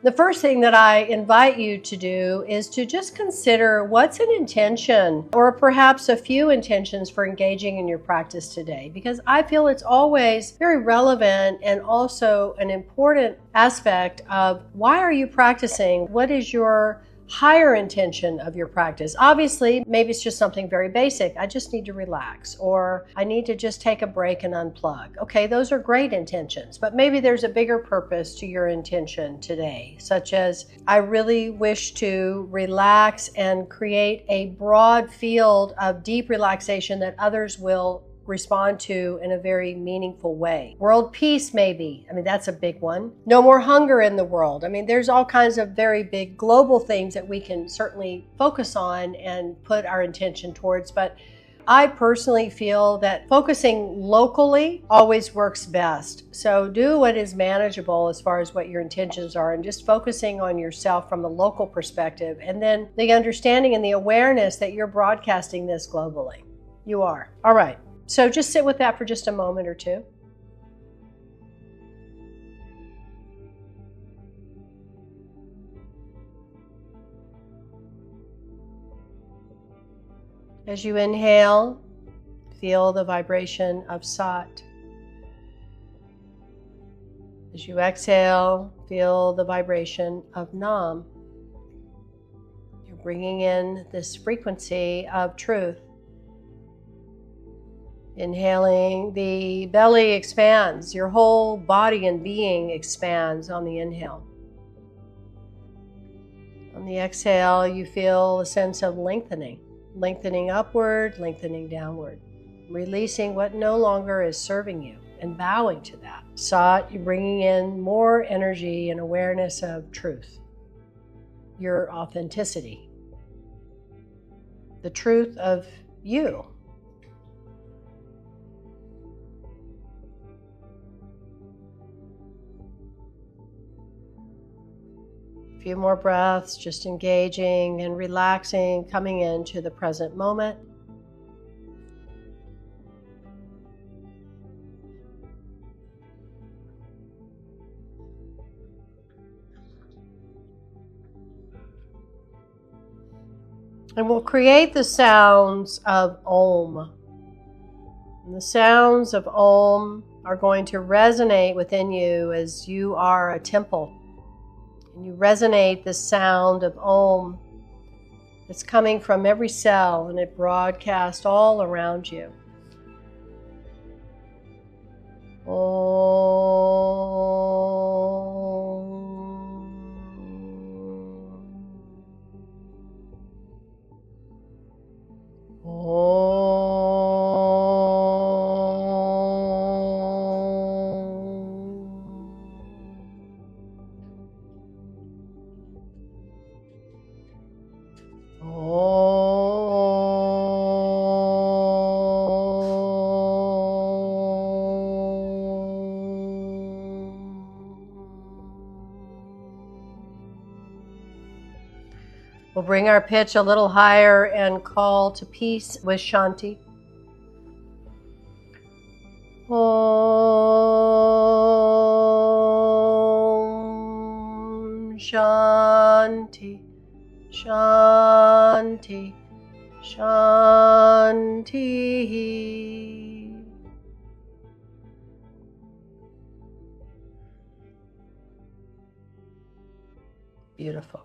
The first thing that I invite you to do is to just consider what's an intention or perhaps a few intentions for engaging in your practice today, because I feel it's always very relevant and also an important aspect of why are you practicing? What is your higher intention of your practice? Obviously, maybe it's just something very basic. I just need to relax, or I need to just take a break and unplug. Okay, those are great intentions, but maybe there's a bigger purpose to your intention today, such as I really wish to relax and create a broad field of deep relaxation that others will respond to in a very meaningful way. World peace, maybe. I mean, that's a big one. No more hunger in the world. I mean, there's all kinds of very big global things that we can certainly focus on and put our intention towards. But I personally feel that focusing locally always works best. So do what is manageable as far as what your intentions are, and just focusing on yourself from a local perspective. And then the understanding and the awareness that you're broadcasting this globally. You are. All right. So just sit with that for just a moment or two. As you inhale, feel the vibration of Sat. As you exhale, feel the vibration of Nam. You're bringing in this frequency of truth. Inhaling, the belly expands, your whole body and being expands on the inhale. On the exhale, you feel a sense of lengthening upward, lengthening downward, releasing what no longer is serving you and bowing to that. Sat, you're bringing in more energy and awareness of truth, your authenticity, the truth of you. A few more breaths, just engaging and relaxing, coming into the present moment. And we'll create the sounds of Om. And the sounds of Om are going to resonate within you as you are a temple. And you resonate the sound of Om that's coming from every cell, and it broadcasts all around you. We'll bring our pitch a little higher and call to peace with Shanti. Om Shanti, Shanti, Shanti. Beautiful.